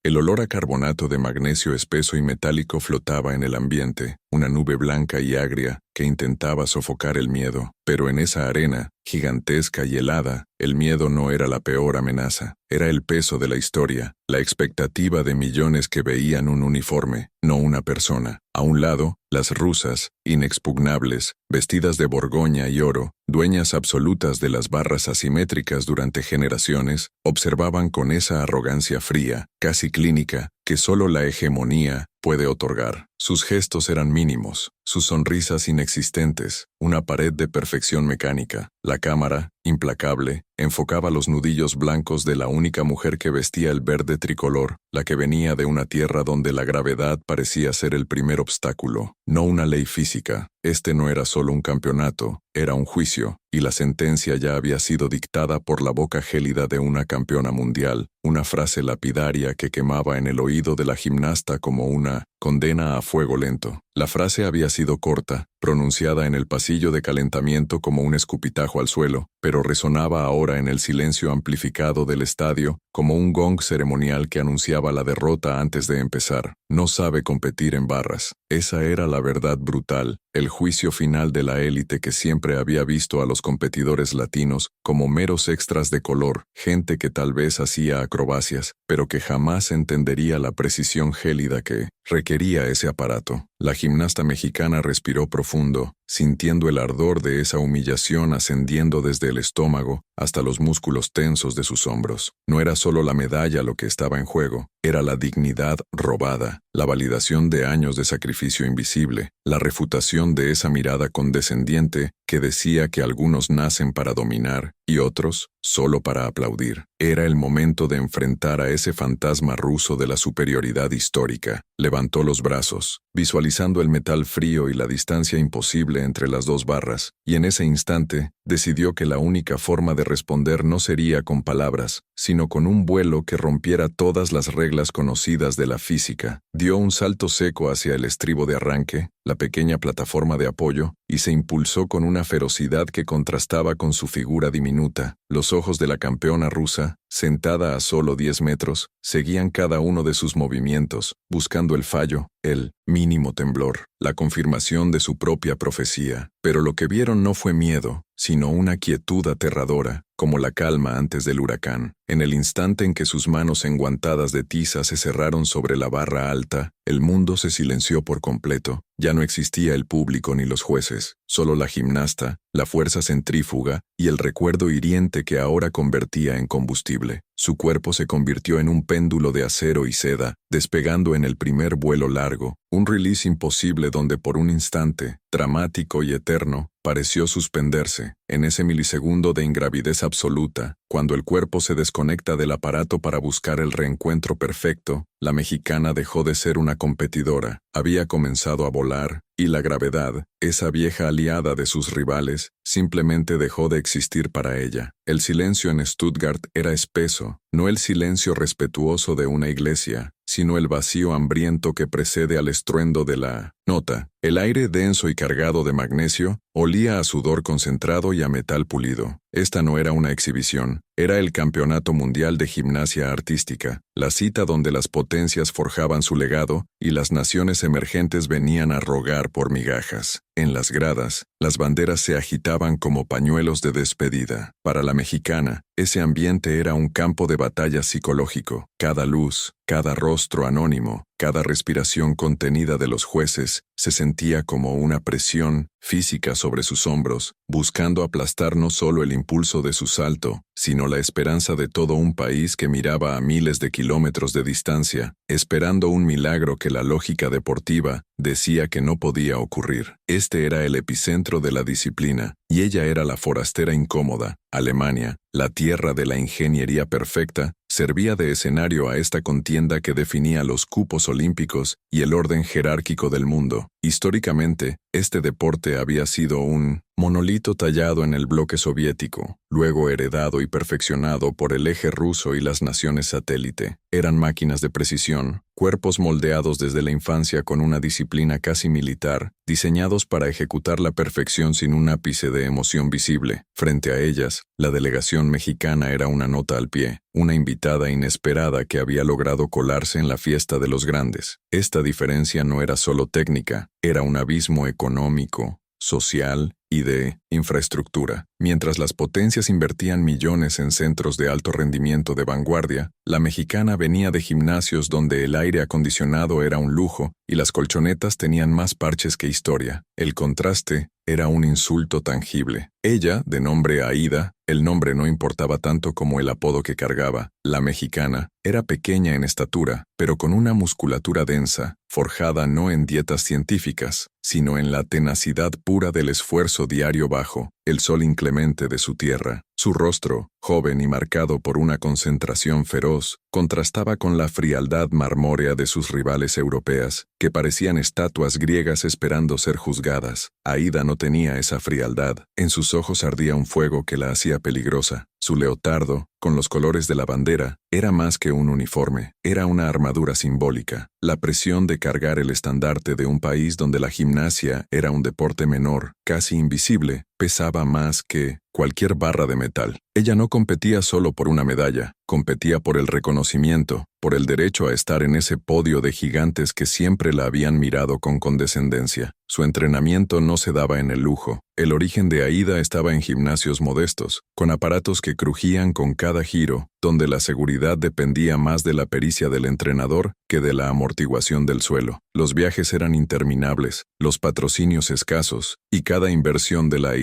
El olor a carbonato de magnesio espeso y metálico flotaba en el ambiente, una nube blanca y agria que intentaba sofocar el miedo. Pero en esa arena, gigantesca y helada, el miedo no era la peor amenaza, era el peso de la historia, la expectativa de millones que veían un uniforme, no una persona. A un lado, las rusas, inexpugnables, vestidas de borgoña y oro, dueñas absolutas de las barras asimétricas durante generaciones, observaban con esa arrogancia fría, casi clínica, que solo la hegemonía puede otorgar. Sus gestos eran mínimos, sus sonrisas inexistentes, una pared de perfección mecánica. La cámara, implacable, enfocaba los nudillos blancos de la única mujer que vestía el verde tricolor, la que venía de una tierra donde la gravedad parecía ser el primer obstáculo, no una ley física. Este no era solo un campeonato, era un juicio, y la sentencia ya había sido dictada por la boca gélida de una campeona mundial, una frase lapidaria que quemaba en el oído de la gimnasta como una condena a fuego lento. La frase había sido corta, pronunciada en el pasillo de calentamiento como un escupitajo al suelo, pero resonaba ahora en el silencio amplificado del estadio como un gong ceremonial que anunciaba la derrota antes de empezar. No sabe competir en barras. Esa era la verdad brutal, el juicio final de la élite que siempre había visto a los competidores latinos como meros extras de color, gente que tal vez hacía acrobacias, pero que jamás entendería la precisión gélida que requería ese aparato. La gimnasta mexicana respiró profundo, sintiendo el ardor de esa humillación ascendiendo desde el estómago hasta los músculos tensos de sus hombros. No era solo la medalla lo que estaba en juego, era la dignidad robada, la validación de años de sacrificio invisible, la refutación de esa mirada condescendiente que decía que algunos nacen para dominar y otros solo para aplaudir. Era el momento de enfrentar a ese fantasma ruso de la superioridad histórica. Levantó los brazos, visualizando el metal frío y la distancia imposible entre las dos barras, y en ese instante decidió que la única forma de responder no sería con palabras, sino con un vuelo que rompiera todas las reglas conocidas de la física. Dio un salto seco hacia el estribo de arranque, la pequeña plataforma de apoyo, y se impulsó con una ferocidad que contrastaba con su figura diminuta. Los ojos de la campeona rusa, sentada a solo 10 metros, seguían cada uno de sus movimientos, buscando el fallo, el mínimo temblor, la confirmación de su propia profecía. Pero lo que vieron no fue miedo, sino una quietud aterradora, como la calma antes del huracán. En el instante en que sus manos enguantadas de tiza se cerraron sobre la barra alta, el mundo se silenció por completo. Ya no existía el público ni los jueces, solo la gimnasta, la fuerza centrífuga y el recuerdo hiriente que ahora convertía en combustible. Su cuerpo se convirtió en un péndulo de acero y seda, despegando en el primer vuelo largo, un release imposible donde por un instante, dramático y eterno, pareció suspenderse. En ese milisegundo de ingravidez absoluta, cuando el cuerpo se desconecta del aparato para buscar el reencuentro perfecto, la mexicana dejó de ser una competidora, había comenzado a volar, y la gravedad, esa vieja aliada de sus rivales, simplemente dejó de existir para ella. El silencio en Stuttgart era espeso, no el silencio respetuoso de una iglesia, sino el vacío hambriento que precede al estruendo de la nota. El aire denso y cargado de magnesio olía a sudor concentrado y a metal pulido. Esta no era una exhibición, era el Campeonato Mundial de Gimnasia Artística, la cita donde las potencias forjaban su legado y las naciones emergentes venían a rogar por migajas. En las gradas, las banderas se agitaban como pañuelos de despedida. Para la mexicana, ese ambiente era un campo de batalla psicológico. Cada luz, cada rostro anónimo, cada respiración contenida de los jueces se sentía como una presión física sobre sus hombros, buscando aplastar no solo el impulso de su salto, sino la esperanza de todo un país que miraba a miles de kilómetros de distancia, esperando un milagro que la lógica deportiva decía que no podía ocurrir. Este era el epicentro de la disciplina, y ella era la forastera incómoda. Alemania, la tierra de la ingeniería perfecta, servía de escenario a esta contienda que definía los cupos olímpicos y el orden jerárquico del mundo. Históricamente, este deporte había sido un monolito tallado en el bloque soviético, luego heredado y perfeccionado por el eje ruso y las naciones satélite. Eran máquinas de precisión, cuerpos moldeados desde la infancia con una disciplina casi militar, diseñados para ejecutar la perfección sin un ápice de emoción visible. Frente a ellas, la delegación mexicana era una nota al pie, una invitada inesperada que había logrado colarse en la fiesta de los grandes. Esta diferencia no era solo técnica, era un abismo económico, social y de infraestructura. Mientras las potencias invertían millones en centros de alto rendimiento de vanguardia, la mexicana venía de gimnasios donde el aire acondicionado era un lujo y las colchonetas tenían más parches que historia. El contraste era un insulto tangible. Ella, de nombre Aída, el nombre no importaba tanto como el apodo que cargaba. La mexicana era pequeña en estatura, pero con una musculatura densa, forjada no en dietas científicas, sino en la tenacidad pura del esfuerzo diario bajo el sol inclemente de su tierra. Su rostro, joven y marcado por una concentración feroz, contrastaba con la frialdad marmórea de sus rivales europeas, que parecían estatuas griegas esperando ser juzgadas. Aída no tenía esa frialdad. En sus ojos ardía un fuego que la hacía peligrosa. Su leotardo, con los colores de la bandera, era más que un uniforme, era una armadura simbólica. La presión de cargar el estandarte de un país donde la gimnasia era un deporte menor, casi invisible, pesaba más que cualquier barra de metal. Ella no competía solo por una medalla, competía por el reconocimiento, por el derecho a estar en ese podio de gigantes que siempre la habían mirado con condescendencia. Su entrenamiento no se daba en el lujo. El origen de Aída estaba en gimnasios modestos, con aparatos que crujían con cada giro, donde la seguridad dependía más de la pericia del entrenador que de la amortiguación del suelo. Los viajes eran interminables, los patrocinios escasos, y cada inversión de la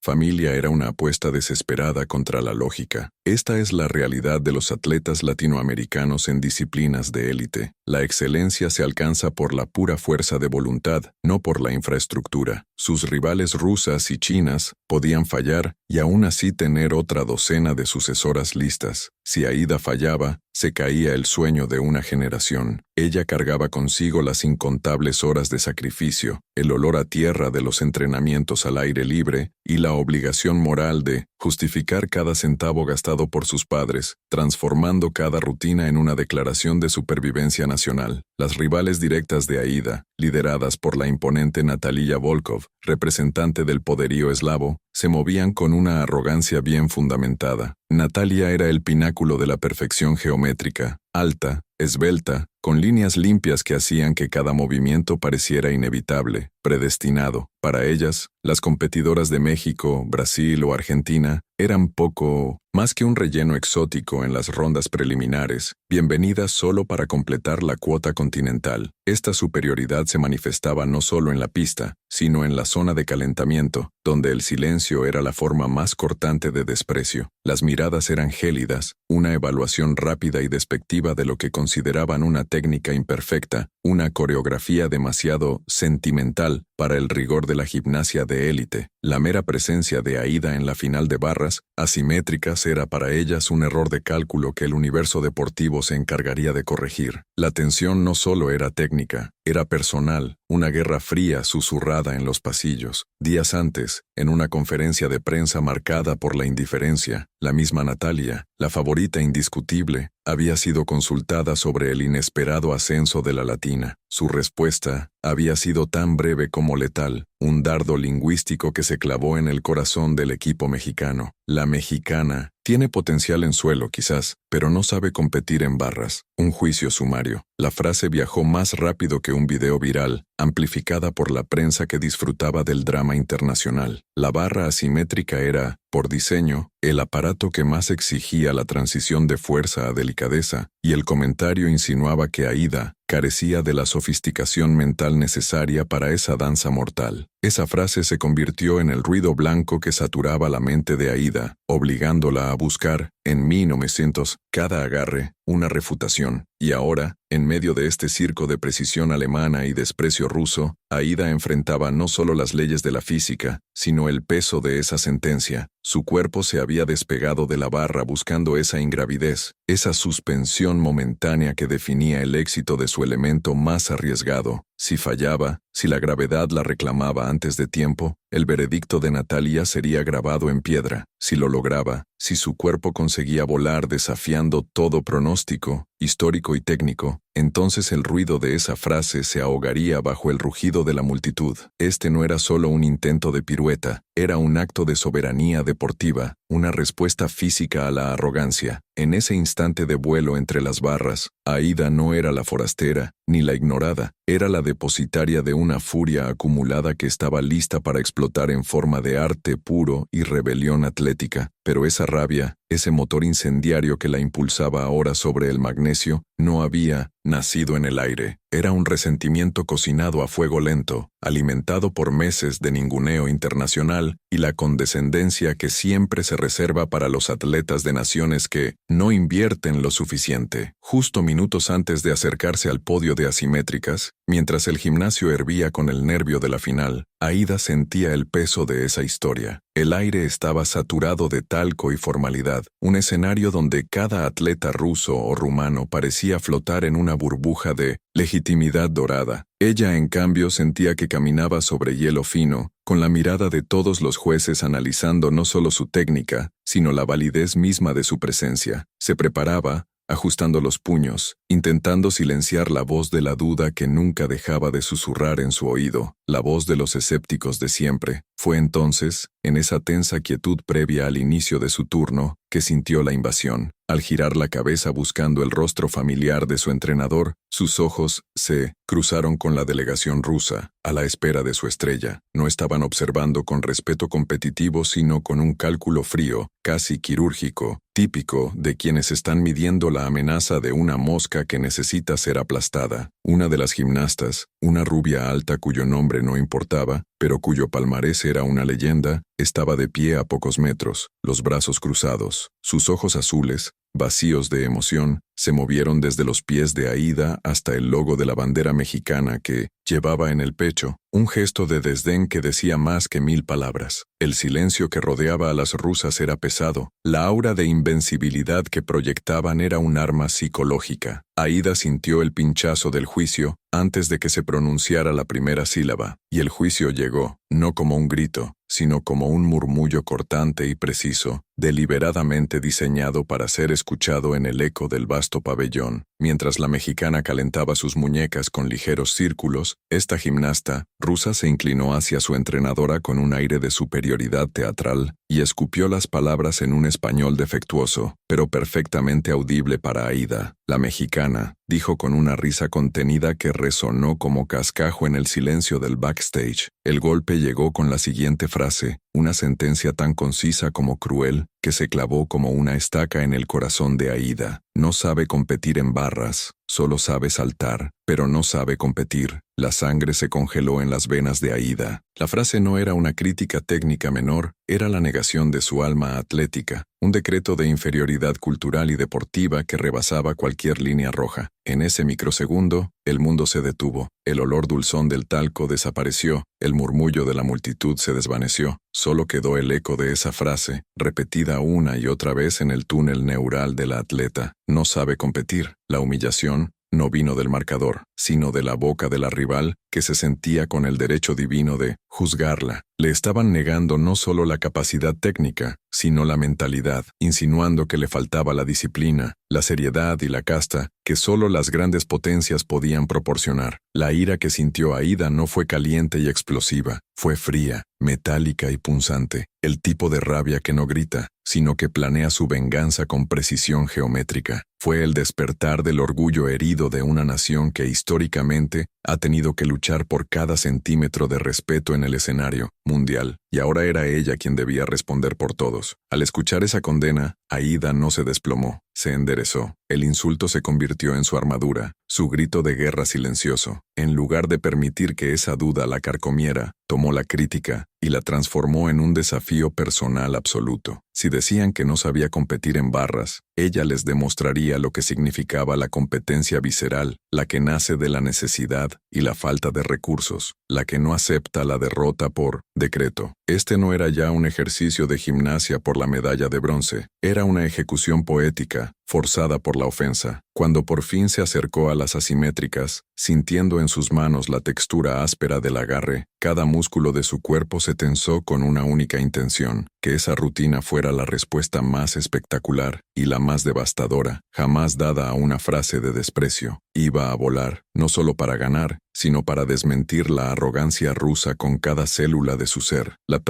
familia era una apuesta desesperada contra la lógica. Esta es la realidad de los atletas latinoamericanos en disciplinas de élite. La excelencia se alcanza por la pura fuerza de voluntad, no por la infraestructura. Sus rivales rusas y chinas podían fallar y aún así tener otra docena de sucesoras listas. Si Aída fallaba, se caía el sueño de una generación. Ella cargaba consigo las incontables horas de sacrificio, el olor a tierra de los entrenamientos al aire libre y la obligación moral de justificar cada centavo gastado por sus padres, transformando cada rutina en una declaración de supervivencia nacional. Las rivales directas de Aída, lideradas por la imponente Natalia Volkov, representante del poderío eslavo, se movían con una arrogancia bien fundamentada. Natalia era el pináculo de la perfección geométrica, alta, esbelta, con líneas limpias que hacían que cada movimiento pareciera inevitable, predestinado. Para ellas, las competidoras de México, Brasil o Argentina eran poco más que un relleno exótico en las rondas preliminares, bienvenidas solo para completar la cuota continental. Esta superioridad se manifestaba no solo en la pista, sino en la zona de calentamiento, donde el silencio era la forma más cortante de desprecio. Las miradas eran gélidas, una evaluación rápida y despectiva de lo que consideraban una técnica imperfecta, una coreografía demasiado sentimental para el rigor de la gimnasia de élite. La mera presencia de Aída en la final de barras asimétricas era para ellas un error de cálculo que el universo deportivo se encargaría de corregir. La tensión no solo era técnica, era personal, una guerra fría susurrada en los pasillos. Días antes, en una conferencia de prensa marcada por la indiferencia, la misma Natalia, la favorita indiscutible, había sido consultada sobre el inesperado ascenso de la latina. Su respuesta había sido tan breve como letal, un dardo lingüístico que se clavó en el corazón del equipo mexicano. La mexicana tiene potencial en suelo quizás, pero no sabe competir en barras. Un juicio sumario. La frase viajó más rápido que un video viral, amplificada por la prensa que disfrutaba del drama internacional. La barra asimétrica era, por diseño, el aparato que más exigía la transición de fuerza a delicadeza, y el comentario insinuaba que Aída carecía de la sofisticación mental necesaria para esa danza mortal. Esa frase se convirtió en el ruido blanco que saturaba la mente de Aída, obligándola a buscar, en 1900, cada agarre, una refutación. Y ahora, en medio de este circo de precisión alemana y desprecio ruso, Aída enfrentaba no solo las leyes de la física, sino el peso de esa sentencia. Su cuerpo se había despegado de la barra buscando esa ingravidez, esa suspensión momentánea que definía el éxito de su elemento más arriesgado. Si fallaba, si la gravedad la reclamaba antes de tiempo, el veredicto de Natalia sería grabado en piedra. Si lo lograba, si su cuerpo conseguía volar desafiando todo pronóstico, histórico y técnico, entonces el ruido de esa frase se ahogaría bajo el rugido de la multitud. Este no era solo un intento de pirueta, era un acto de soberanía deportiva, una respuesta física a la arrogancia. En ese instante de vuelo entre las barras, Aída no era la forastera, ni la ignorada, era la depositaria de una furia acumulada que estaba lista para explotar en forma de arte puro y rebelión atlética. Pero esa rabia, ese motor incendiario que la impulsaba ahora sobre el magnesio, no había nacido en el aire. Era un resentimiento cocinado a fuego lento, alimentado por meses de ninguneo internacional y la condescendencia que siempre se reserva para los atletas de naciones que no invierten lo suficiente. Justo minutos antes de acercarse al podio de asimétricas, mientras el gimnasio hervía con el nervio de la final, Aída sentía el peso de esa historia. El aire estaba saturado de talco y formalidad, un escenario donde cada atleta ruso o rumano parecía flotar en una burbuja de legitimidad dorada. Ella, en cambio, sentía que caminaba sobre hielo fino, con la mirada de todos los jueces analizando no solo su técnica, sino la validez misma de su presencia. Se preparaba, ajustando los puños, intentando silenciar la voz de la duda que nunca dejaba de susurrar en su oído, la voz de los escépticos de siempre. Fue entonces, en esa tensa quietud previa al inicio de su turno, que sintió la invasión. Al girar la cabeza buscando el rostro familiar de su entrenador, sus ojos se cruzaron con la delegación rusa, a la espera de su estrella. No estaban observando con respeto competitivo, sino con un cálculo frío, casi quirúrgico, típico de quienes están midiendo la amenaza de una mosca que necesita ser aplastada. Una de las gimnastas, una rubia alta cuyo nombre no importaba, pero cuyo palmarés era una leyenda, estaba de pie a pocos metros, los brazos cruzados. Sus ojos azules, vacíos de emoción, se movieron desde los pies de Aída hasta el logo de la bandera mexicana que llevaba en el pecho, un gesto de desdén que decía más que 1000 palabras. El silencio que rodeaba a las rusas era pesado, la aura de invencibilidad que proyectaban era un arma psicológica. Aída sintió el pinchazo del juicio antes de que se pronunciara la primera sílaba, y el juicio llegó, no como un grito, sino como un murmullo cortante y preciso, deliberadamente diseñado para ser escuchado en el eco del vasto pabellón. Mientras la mexicana calentaba sus muñecas con ligeros círculos, esta gimnasta rusa se inclinó hacia su entrenadora con un aire de superioridad teatral y escupió las palabras en un español defectuoso, pero perfectamente audible para Aída. La mexicana dijo con una risa contenida que resonó como cascajo en el silencio del backstage. El golpe llegó con la siguiente frase, una sentencia tan concisa como cruel, que se clavó como una estaca en el corazón de Aída. No sabe competir en barras, solo sabe saltar, pero no sabe competir. La sangre se congeló en las venas de Aída. La frase no era una crítica técnica menor, era la negación de su alma atlética, un decreto de inferioridad cultural y deportiva que rebasaba cualquier línea roja. En ese microsegundo, el mundo se detuvo, el olor dulzón del talco desapareció, el murmullo de la multitud se desvaneció, solo quedó el eco de esa frase, repetida una y otra vez en el túnel neural de la atleta. No sabe competir. La humillación no vino del marcador, sino de la boca de la rival, que se sentía con el derecho divino de juzgarla. Le estaban negando no solo la capacidad técnica, sino la mentalidad, insinuando que le faltaba la disciplina, la seriedad y la casta que solo las grandes potencias podían proporcionar. La ira que sintió Aída no fue caliente y explosiva, fue fría, metálica y punzante, el tipo de rabia que no grita, sino que planea su venganza con precisión geométrica. Fue el despertar del orgullo herido de una nación que históricamente ha tenido que luchar por cada centímetro de respeto en el escenario mundial, y ahora era ella quien debía responder por todos. Al escuchar esa condena, Aída no se desplomó, se enderezó. El insulto se convirtió en su armadura, su grito de guerra silencioso. En lugar de permitir que esa duda la carcomiera, tomó la crítica y la transformó en un desafío personal absoluto. Si decían que no sabía competir en barras, ella les demostraría lo que significaba la competencia visceral, la que nace de la necesidad y la falta de recursos, la que no acepta la derrota por decreto. Este no era ya un ejercicio de gimnasia por la medalla de bronce, era una ejecución poética, forzada por la ofensa. Cuando por fin se acercó a las asimétricas, sintiendo en sus manos la textura áspera del agarre, cada músculo de su cuerpo se tensó con una única intención, que esa rutina fuera la respuesta más espectacular y la más devastadora, jamás dada a una frase de desprecio. Iba a volar, no solo para ganar, sino para desmentir la arrogancia rusa con cada célula de su ser. La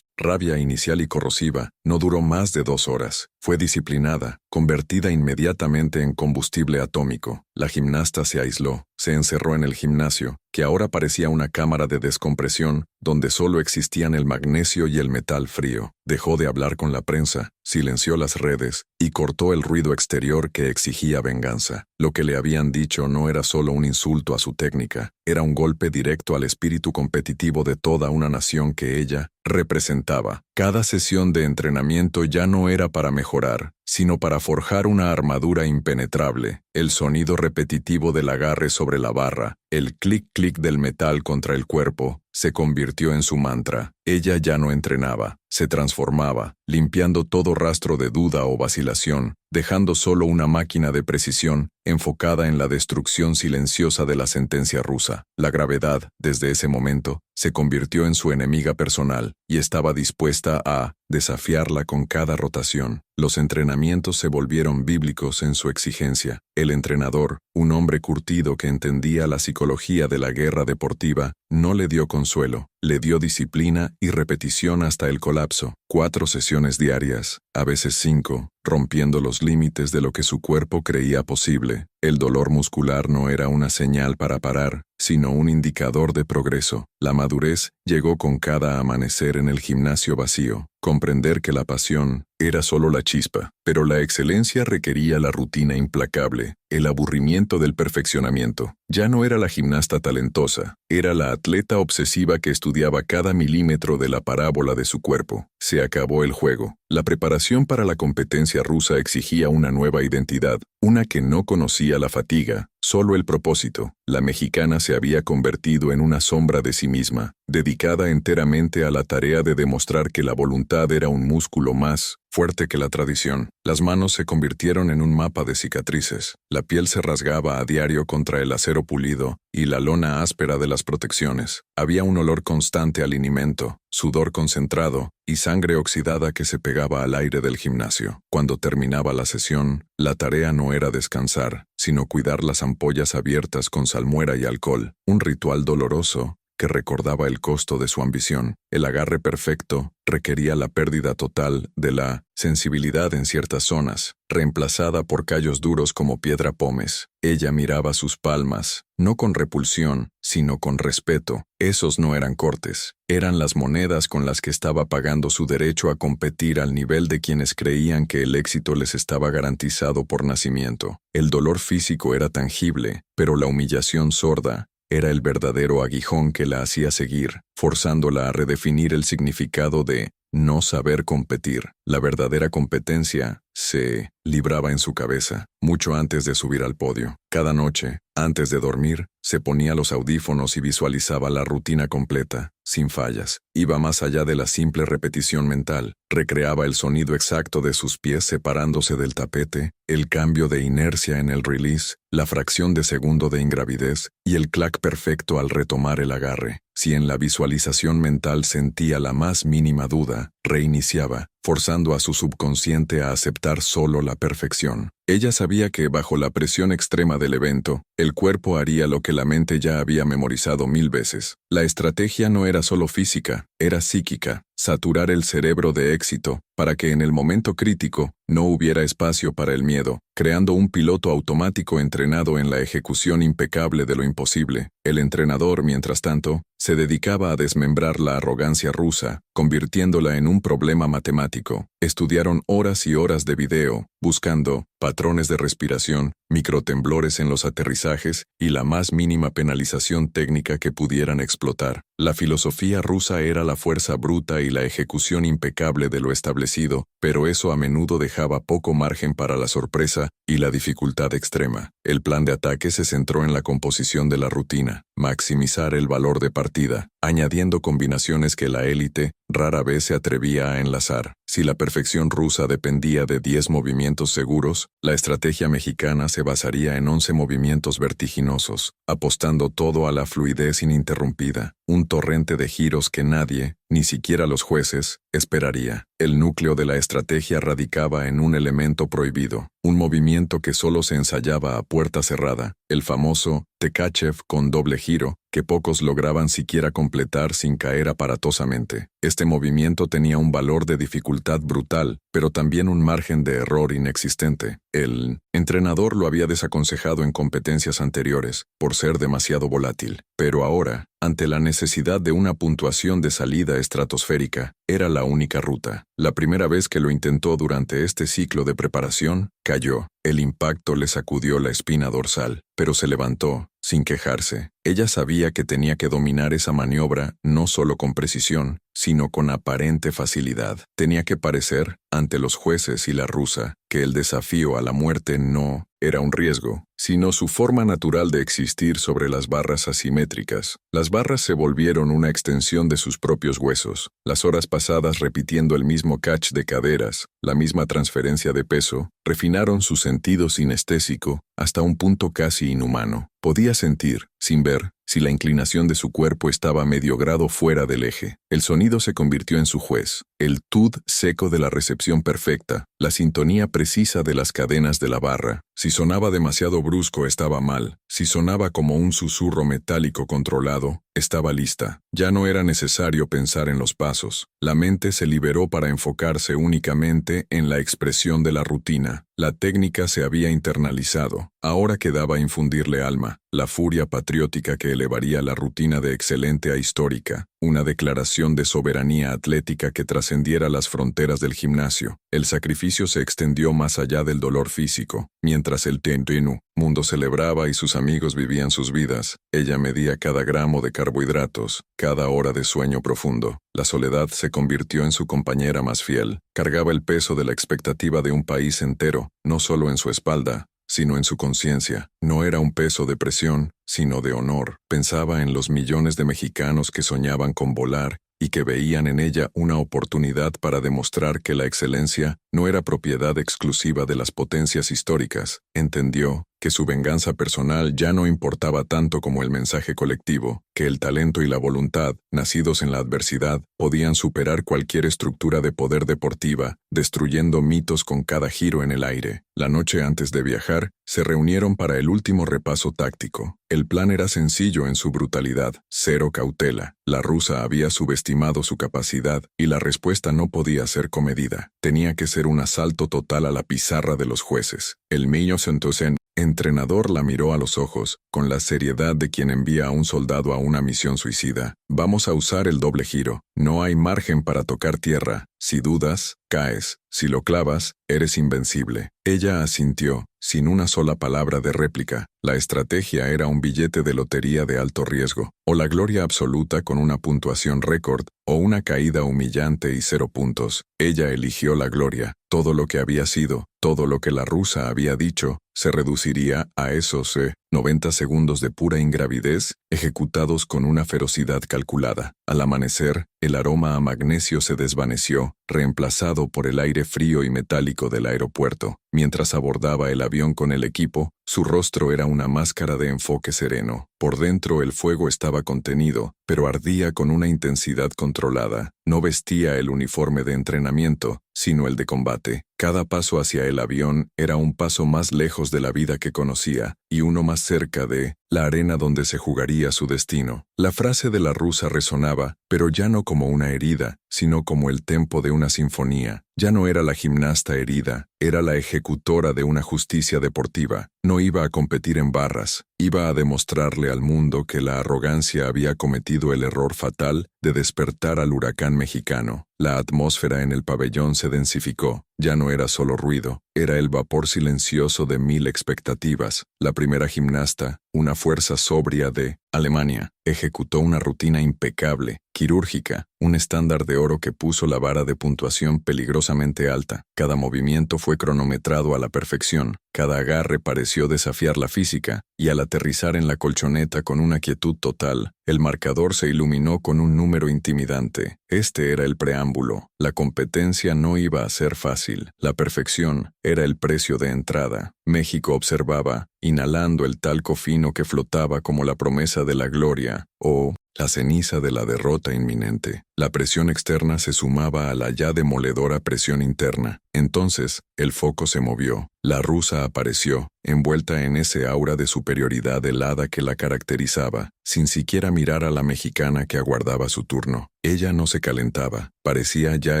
rabia inicial y corrosiva, no duró más de 2 horas. Fue disciplinada, convertida inmediatamente en combustible atómico. La gimnasta se aisló, se encerró en el gimnasio, que ahora parecía una cámara de descompresión, donde solo existían el magnesio y el metal frío. Dejó de hablar con la prensa, silenció las redes y cortó el ruido exterior que exigía venganza. Lo que le habían dicho no era solo un insulto a su técnica, era un golpe directo al espíritu competitivo de toda una nación que ella representaba. Cada sesión de entrenamiento ya no era para mejorar, sino para forjar una armadura impenetrable. El sonido repetitivo del agarre sobre la barra, el clic-clic del metal contra el cuerpo, se convirtió en su mantra. Ella ya no entrenaba, se transformaba, limpiando todo rastro de duda o vacilación, dejando solo una máquina de precisión, enfocada en la destrucción silenciosa de la sentencia rusa. La gravedad, desde ese momento, se convirtió en su enemiga personal, y estaba dispuesta a desafiarla con cada rotación. Los entrenamientos se volvieron bíblicos en su exigencia. El entrenador, un hombre curtido que entendía la psicología de la guerra deportiva, no le dio consuelo, le dio disciplina y repetición hasta el colapso. 4 sesiones diarias, a veces 5, rompiendo los límites de lo que su cuerpo creía posible. El dolor muscular no era una señal para parar, sino un indicador de progreso. La madurez llegó con cada amanecer en el gimnasio vacío. Comprender que la pasión era solo la chispa, pero la excelencia requería la rutina implacable, el aburrimiento del perfeccionamiento. Ya no era la gimnasta talentosa, era la atleta obsesiva que estudiaba cada milímetro de la parábola de su cuerpo. Se acabó el juego. La preparación para la competencia rusa exigía una nueva identidad, una que no conocía la fatiga, solo el propósito. La mexicana se había convertido en una sombra de sí misma, dedicada enteramente a la tarea de demostrar que la voluntad era un músculo más fuerte que la tradición. Las manos se convirtieron en un mapa de cicatrices. La piel se rasgaba a diario contra el acero pulido y la lona áspera de las protecciones. Había un olor constante a linimento, sudor concentrado y sangre oxidada que se pegaba al aire del gimnasio. Cuando terminaba la sesión, la tarea no era descansar, sino cuidar las ampollas abiertas con salmuera y alcohol, un ritual doloroso que recordaba el costo de su ambición. El agarre perfecto requería la pérdida total de la sensibilidad en ciertas zonas, reemplazada por callos duros como piedra pómez. Ella miraba sus palmas, no con repulsión, sino con respeto. Esos no eran cortes, eran las monedas con las que estaba pagando su derecho a competir al nivel de quienes creían que el éxito les estaba garantizado por nacimiento. El dolor físico era tangible, pero la humillación sorda era el verdadero aguijón que la hacía seguir, forzándola a redefinir el significado de no saber competir. La verdadera competencia se libraba en su cabeza, mucho antes de subir al podio. Cada noche, antes de dormir, se ponía los audífonos y visualizaba la rutina completa, sin fallas. Iba más allá de la simple repetición mental. Recreaba el sonido exacto de sus pies separándose del tapete, el cambio de inercia en el release, la fracción de segundo de ingravidez y el clac perfecto al retomar el agarre. Si en la visualización mental sentía la más mínima duda, reiniciaba, forzando a su subconsciente a aceptar solo la perfección. Ella sabía que, bajo la presión extrema del evento, el cuerpo haría lo que la mente ya había memorizado 1000 veces. La estrategia no era solo física, era psíquica. Saturar el cerebro de éxito, para que en el momento crítico no hubiera espacio para el miedo, creando un piloto automático entrenado en la ejecución impecable de lo imposible. El entrenador, mientras tanto, se dedicaba a desmembrar la arrogancia rusa, convirtiéndola en un problema matemático. Estudiaron horas y horas de video, buscando patrones de respiración, microtemblores en los aterrizajes y la más mínima penalización técnica que pudieran explotar. La filosofía rusa era la fuerza bruta y la ejecución impecable de lo establecido, pero eso a menudo dejaba poco margen para la sorpresa y la dificultad extrema. El plan de ataque se centró en la composición de la rutina. maximizar el valor de partida, añadiendo combinaciones que la élite rara vez se atrevía a enlazar. Si la perfección rusa dependía de 10 movimientos seguros, la estrategia mexicana se basaría en 11 movimientos vertiginosos, apostando todo a la fluidez ininterrumpida, un torrente de giros que nadie, ni siquiera los jueces, esperaría. El núcleo de la estrategia radicaba en un elemento prohibido, un movimiento que solo se ensayaba a puerta cerrada, el famoso Tkachev con doble giro, que pocos lograban siquiera completar sin caer aparatosamente. Este movimiento tenía un valor de dificultad brutal, pero también un margen de error inexistente. El entrenador lo había desaconsejado en competencias anteriores, por ser demasiado volátil. Pero ahora, ante la necesidad de una puntuación de salida estratosférica, era la única ruta. La primera vez que lo intentó durante este ciclo de preparación, cayó. El impacto le sacudió la espina dorsal, pero se levantó, sin quejarse. Ella sabía que tenía que dominar esa maniobra no solo con precisión, sino con aparente facilidad. Tenía que parecer, ante los jueces y la rusa, que el desafío a la muerte no era un riesgo, sino su forma natural de existir sobre las barras asimétricas. Las barras se volvieron una extensión de sus propios huesos. Las horas pasadas repitiendo el mismo catch de caderas, la misma transferencia de peso, refinaron su sentido sinestésico hasta un punto casi inhumano. Podía sentir, sin ver, si la inclinación de su cuerpo estaba medio grado fuera del eje. El sonido se convirtió en su juez, el tud seco de la recepción perfecta, la sintonía precisa de las cadenas de la barra. Si sonaba demasiado brusco estaba mal, si sonaba como un susurro metálico controlado, estaba lista. Ya no era necesario pensar en los pasos. La mente se liberó para enfocarse únicamente en la expresión de la rutina. La técnica se había internalizado. Ahora quedaba infundirle alma, la furia patriótica que elevaría la rutina de excelente a histórica, una declaración de soberanía atlética que trascendiera las fronteras del gimnasio. El sacrificio se extendió más allá del dolor físico. Mientras el Tentinu mundo celebraba y sus amigos vivían sus vidas, ella medía cada gramo de carbohidratos, cada hora de sueño profundo. La soledad se convirtió en su compañera más fiel. Cargaba el peso de la expectativa de un país entero, no solo en su espalda, sino en su conciencia. No era un peso de presión, sino de honor. Pensaba en los millones de mexicanos que soñaban con volar y que veían en ella una oportunidad para demostrar que la excelencia no era propiedad exclusiva de las potencias históricas. Entendió que su venganza personal ya no importaba tanto como el mensaje colectivo, que el talento y la voluntad, nacidos en la adversidad, podían superar cualquier estructura de poder deportiva, destruyendo mitos con cada giro en el aire. La noche antes de viajar, se reunieron para el último repaso táctico. El plan era sencillo en su brutalidad, cero cautela. La rusa había subestimado su capacidad y la respuesta no podía ser comedida. Tenía que ser un asalto total a la pizarra de los jueces. El Miño Sentosen, entrenador, la miró a los ojos, con la seriedad de quien envía a un soldado a una misión suicida. Vamos a usar el doble giro. No hay margen para tocar tierra. Si dudas, caes. Si lo clavas, eres invencible. Ella asintió, sin una sola palabra de réplica. La estrategia era un billete de lotería de alto riesgo, o la gloria absoluta con una puntuación récord, o una caída humillante y 0 puntos. Ella eligió la gloria. Todo lo que había sido, todo lo que la rusa había dicho, se reduciría a esos 90 segundos de pura ingravidez, ejecutados con una ferocidad calculada. Al amanecer, el aroma a magnesio se desvaneció, reemplazado por el aire frío y metálico del aeropuerto. Mientras abordaba el avión con el equipo, su rostro era una máscara de enfoque sereno. Por dentro el fuego estaba contenido, pero ardía con una intensidad controlada. No vestía el uniforme de entrenamiento, sino el de combate. Cada paso hacia el avión era un paso más lejos de la vida que conocía, y uno más cerca de la arena donde se jugaría su destino. La frase de la rusa resonaba, pero ya no como una herida, sino como el tempo de una sinfonía. Ya no era la gimnasta herida, era la ejecutora de una justicia deportiva. No iba a competir en barras, iba a demostrarle al mundo que la arrogancia había cometido el error fatal de despertar al huracán mexicano. La atmósfera en el pabellón se densificó. Ya no era solo ruido, era el vapor silencioso de 1000 expectativas. La primera gimnasta, una fuerza sobria de Alemania, ejecutó una rutina impecable, quirúrgica, un estándar de oro que puso la vara de puntuación peligrosamente alta. Cada movimiento fue cronometrado a la perfección, cada agarre pareció desafiar la física, y al aterrizar en la colchoneta con una quietud total, el marcador se iluminó con un número intimidante. Este era el preámbulo. La competencia no iba a ser fácil. La perfección era el precio de entrada. México observaba, inhalando el talco fino que flotaba como la promesa de la gloria, o la ceniza de la derrota inminente. La presión externa se sumaba a la ya demoledora presión interna. Entonces, el foco se movió. La rusa apareció, envuelta en ese aura de superioridad helada que la caracterizaba, sin siquiera mirar a la mexicana que aguardaba su turno. Ella no se calentaba, parecía ya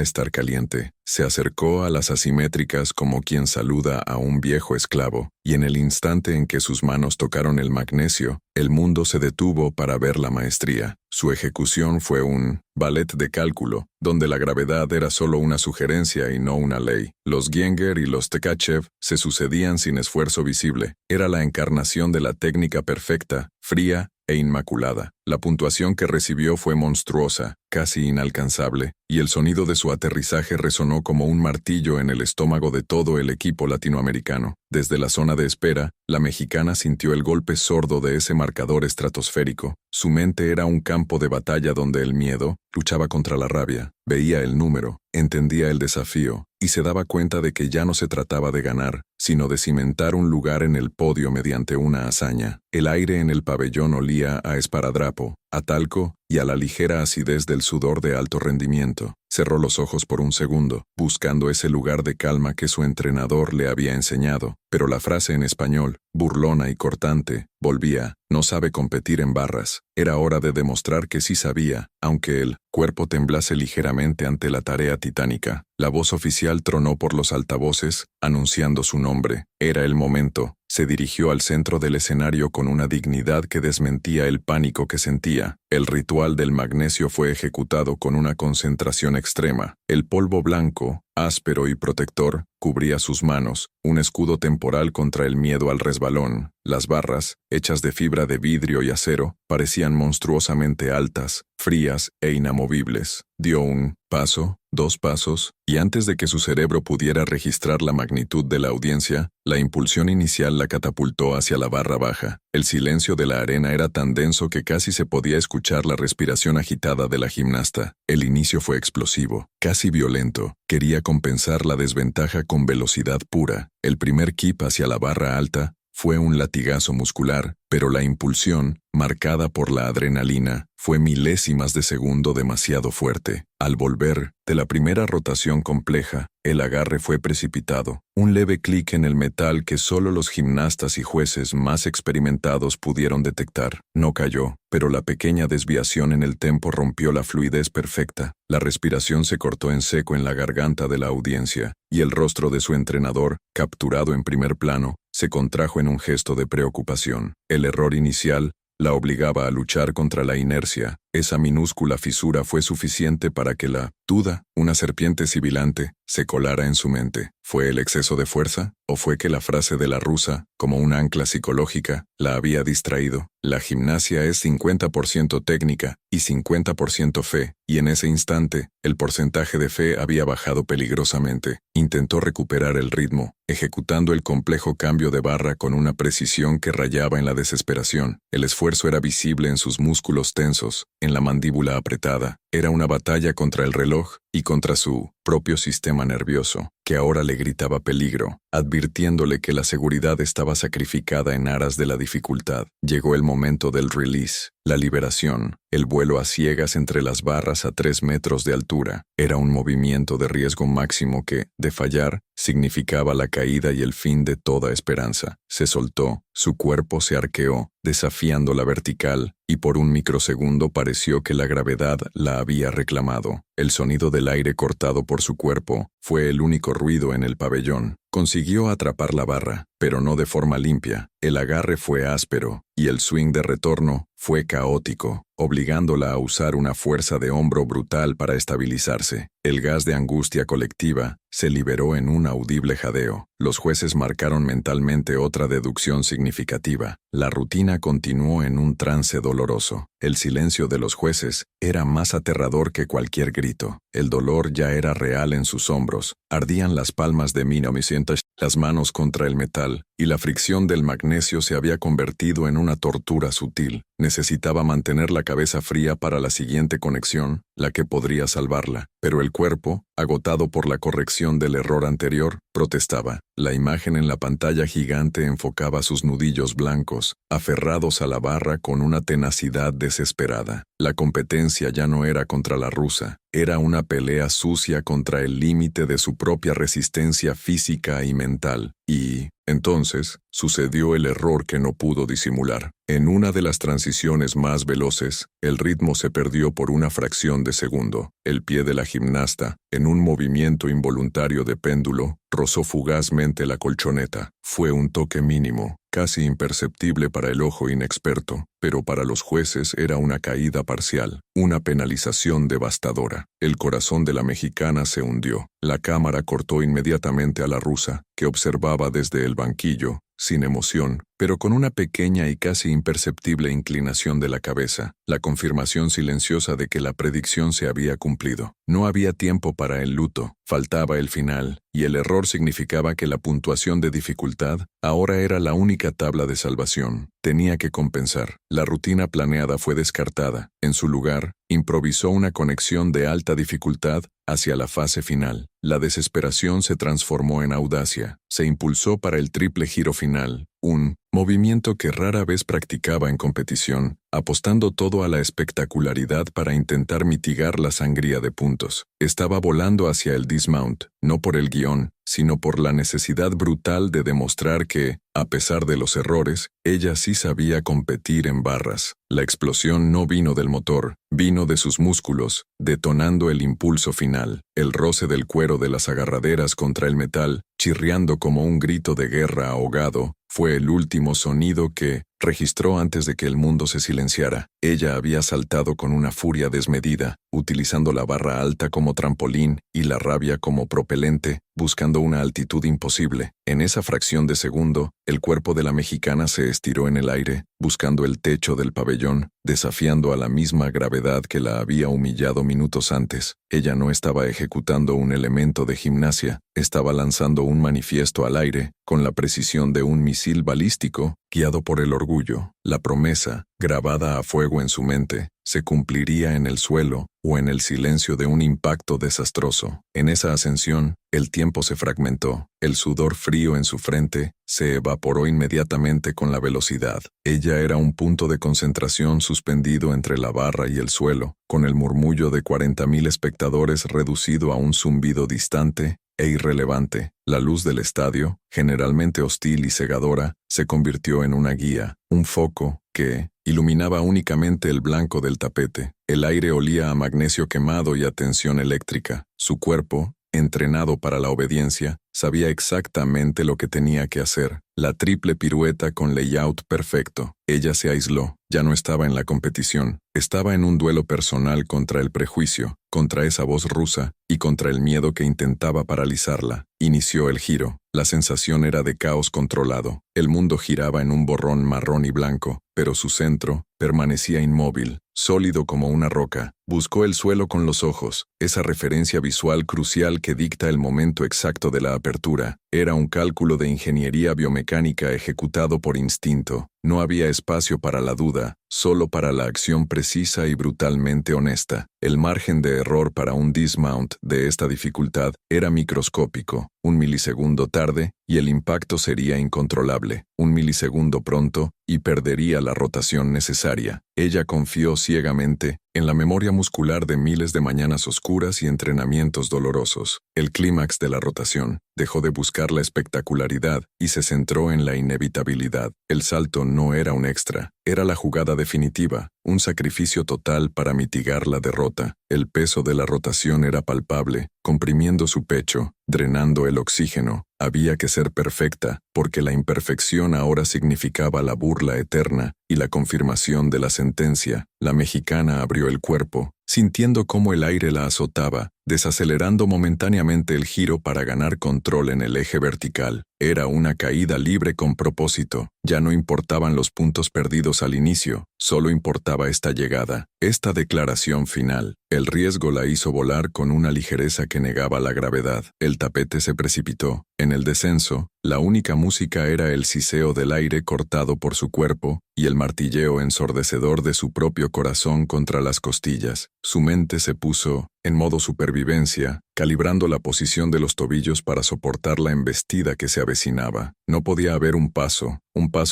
estar caliente. Se acercó a las asimétricas como quien saluda a un viejo esclavo, y en el instante en que sus manos tocaron el magnesio, el mundo se detuvo para ver la maestría. Su ejecución fue un ballet de cálculo, donde la gravedad era solo una sugerencia y no una ley. Los Gienger y los Tkachev se sucedían sin esfuerzo visible. Era la encarnación de la técnica perfecta, fría e inmaculada. La puntuación que recibió fue monstruosa, casi inalcanzable, y el sonido de su aterrizaje resonó como un martillo en el estómago de todo el equipo latinoamericano. Desde la zona de espera, la mexicana sintió el golpe sordo de ese marcador estratosférico. Su mente era un campo de batalla donde el miedo luchaba contra la rabia. Veía el número, entendía el desafío, y se daba cuenta de que ya no se trataba de ganar, sino de cimentar un lugar en el podio mediante una hazaña. El aire en el pabellón olía a esparadrapo, a talco y a la ligera acidez del sudor de alto rendimiento. Cerró los ojos por un segundo, buscando ese lugar de calma que su entrenador le había enseñado, pero la frase en español, burlona y cortante, volvía: no sabe competir en barras. Era hora de demostrar que sí sabía, aunque el cuerpo temblase ligeramente ante la tarea titánica. La voz oficial tronó por los altavoces, anunciando su nombre. Era el momento. Se dirigió al centro del escenario con una dignidad que desmentía el pánico que sentía. El ritual del magnesio fue ejecutado con una concentración extrema. El polvo blanco, áspero y protector, cubría sus manos, un escudo temporal contra el miedo al resbalón. Las barras, hechas de fibra de vidrio y acero, parecían monstruosamente altas, frías e inamovibles. Dio un paso, 2 pasos, y antes de que su cerebro pudiera registrar la magnitud de la audiencia, la impulsión inicial la catapultó hacia la barra baja. El silencio de la arena era tan denso que casi se podía escuchar la respiración agitada de la gimnasta. El inicio fue explosivo, casi violento. Quería compensar la desventaja con velocidad pura. El primer kip hacia la barra alta fue un latigazo muscular, pero la impulsión, marcada por la adrenalina, fue milésimas de segundo demasiado fuerte. Al volver de la primera rotación compleja, el agarre fue precipitado. Un leve clic en el metal que solo los gimnastas y jueces más experimentados pudieron detectar. No cayó, pero la pequeña desviación en el tempo rompió la fluidez perfecta. La respiración se cortó en seco en la garganta de la audiencia, y el rostro de su entrenador, capturado en primer plano, se contrajo en un gesto de preocupación. El error inicial la obligaba a luchar contra la inercia. Esa minúscula fisura fue suficiente para que la duda, una serpiente sibilante, se colara en su mente. ¿Fue el exceso de fuerza? ¿O fue que la frase de la rusa, como un ancla psicológica, la había distraído? La gimnasia es 50% técnica y 50% fe, y en ese instante, el porcentaje de fe había bajado peligrosamente. Intentó recuperar el ritmo, ejecutando el complejo cambio de barra con una precisión que rayaba en la desesperación. El esfuerzo era visible en sus músculos tensos, en la mandíbula apretada. Era una batalla contra el reloj y contra su propio sistema nervioso, que ahora le gritaba peligro, advirtiéndole que la seguridad estaba sacrificada en aras de la dificultad. Llegó el momento del release, la liberación, el vuelo a ciegas entre las barras a 3 metros de altura. Era un movimiento de riesgo máximo que, de fallar, significaba la caída y el fin de toda esperanza. Se soltó, su cuerpo se arqueó, desafiando la vertical, y por un microsegundo pareció que la gravedad la había reclamado. El sonido del aire cortado por su cuerpo fue el único ruido en el pabellón. Consiguió atrapar la barra, pero no de forma limpia. El agarre fue áspero, y el swing de retorno fue caótico, obligándola a usar una fuerza de hombro brutal para estabilizarse. El gas de angustia colectiva se liberó en un audible jadeo. Los jueces marcaron mentalmente otra deducción significativa. La rutina continuó en un trance doloroso. El silencio de los jueces era más aterrador que cualquier grito. El dolor ya era real en sus hombros. Ardían las palmas de 1900, las manos contra el metal, y la fricción del magnesio se había convertido en una tortura sutil. Necesitaba mantener la cabeza fría para la siguiente conexión, la que podría salvarla. Pero el cuerpo, agotado por la corrección del error anterior, protestaba. La imagen en la pantalla gigante enfocaba sus nudillos blancos, aferrados a la barra con una tenacidad desesperada. La competencia ya no era contra la rusa, era una pelea sucia contra el límite de su propia resistencia física y mental. Y, entonces, sucedió el error que no pudo disimular. En una de las transiciones más veloces, el ritmo se perdió por una fracción de segundo. El pie de la gimnasta, en un movimiento involuntario de péndulo, rozó fugazmente la colchoneta. Fue un toque mínimo, casi imperceptible para el ojo inexperto, pero para los jueces era una caída parcial, una penalización devastadora. El corazón de la mexicana se hundió. La cámara cortó inmediatamente a la rusa, que observaba desde el banquillo, sin emoción, pero con una pequeña y casi imperceptible inclinación de la cabeza, la confirmación silenciosa de que la predicción se había cumplido. No había tiempo para el luto, faltaba el final, y el error significaba que la puntuación de dificultad ahora era la única tabla de salvación. Tenía que compensar. La rutina planeada fue descartada. En su lugar, improvisó una conexión de alta dificultad hacia la fase final. La desesperación se transformó en audacia. Se impulsó para el triple giro final, un movimiento que rara vez practicaba en competición, apostando todo a la espectacularidad para intentar mitigar la sangría de puntos. Estaba volando hacia el dismount, no por el guión, sino por la necesidad brutal de demostrar que, a pesar de los errores, ella sí sabía competir en barras. La explosión no vino del motor, vino de sus músculos, detonando el impulso final. El roce del cuero de las agarraderas contra el metal, chirriando como un grito de guerra ahogado, fue el último sonido que registró antes de que el mundo se silenciara. Ella había saltado con una furia desmedida, utilizando la barra alta como trampolín y la rabia como propelente, buscando una altitud imposible. En esa fracción de segundo, el cuerpo de la mexicana se estiró en el aire, buscando el techo del pabellón, desafiando a la misma gravedad que la había humillado minutos antes. Ella no estaba ejecutando un elemento de gimnasia, estaba lanzando un manifiesto al aire, con la precisión de un misil balístico, guiado por el orgullo. La promesa, grabada a fuego en su mente, se cumpliría en el suelo o en el silencio de un impacto desastroso. En esa ascensión, el tiempo se fragmentó. El sudor frío en su frente se evaporó inmediatamente con la velocidad. Ella era un punto de concentración suspendido entre la barra y el suelo, con el murmullo de 40,000 espectadores reducido a un zumbido distante e irrelevante. La luz del estadio, generalmente hostil y cegadora, se convirtió en una guía, un foco que iluminaba únicamente el blanco del tapete. El aire olía a magnesio quemado y a tensión eléctrica. Su cuerpo, entrenado para la obediencia, sabía exactamente lo que tenía que hacer. La triple pirueta con layout perfecto. Ella se aisló. Ya no estaba en la competición. Estaba en un duelo personal contra el prejuicio, contra esa voz rusa y contra el miedo que intentaba paralizarla. Inició el giro. La sensación era de caos controlado. El mundo giraba en un borrón marrón y blanco, pero su centro permanecía inmóvil, sólido como una roca. Buscó el suelo con los ojos, esa referencia visual crucial que dicta el momento exacto de la apertura. Era un cálculo de ingeniería biomecánica ejecutado por instinto. No había espacio para la duda, solo para la acción precisa y brutalmente honesta. El margen de error para un dismount de esta dificultad era microscópico. Un milisegundo tarde y el impacto sería incontrolable. Un milisegundo pronto y perdería la rotación necesaria. Ella confió ciegamente en la memoria muscular de miles de mañanas oscuras y entrenamientos dolorosos. El clímax de la rotación dejó de buscar la espectacularidad y se centró en la inevitabilidad. El salto no era un extra, era la jugada definitiva, un sacrificio total para mitigar la derrota. El peso de la rotación era palpable, comprimiendo su pecho, drenando el oxígeno. Había que ser perfecta, porque la imperfección ahora significaba la burla eterna y la confirmación de la sentencia. La mexicana abrió el cuerpo, sintiendo cómo el aire la azotaba, desacelerando momentáneamente el giro para ganar control en el eje vertical. Era una caída libre con propósito. Ya no importaban los puntos perdidos al inicio, solo importaba esta llegada, esta declaración final. El riesgo la hizo volar con una ligereza que negaba la gravedad. El tapete se precipitó. En el descenso, la única música era el siseo del aire cortado por su cuerpo y el martilleo ensordecedor de su propio corazón contra las costillas. Su mente se puso en modo supervivencia, calibrando la posición de los tobillos para soportar la embestida que se avecinaba. No podía haber un paso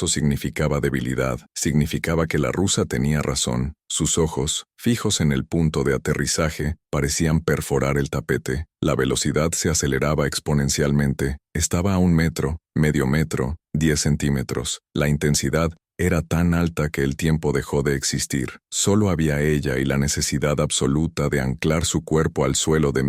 significaba debilidad, significaba que la rusa tenía razón. Sus ojos, fijos en el punto de aterrizaje, parecían perforar el tapete. La velocidad se aceleraba exponencialmente. Estaba a 1 metro, medio metro, 10 centímetros. La intensidad era tan alta que el tiempo dejó de existir. Solo había ella y la necesidad absoluta de anclar su cuerpo al suelo de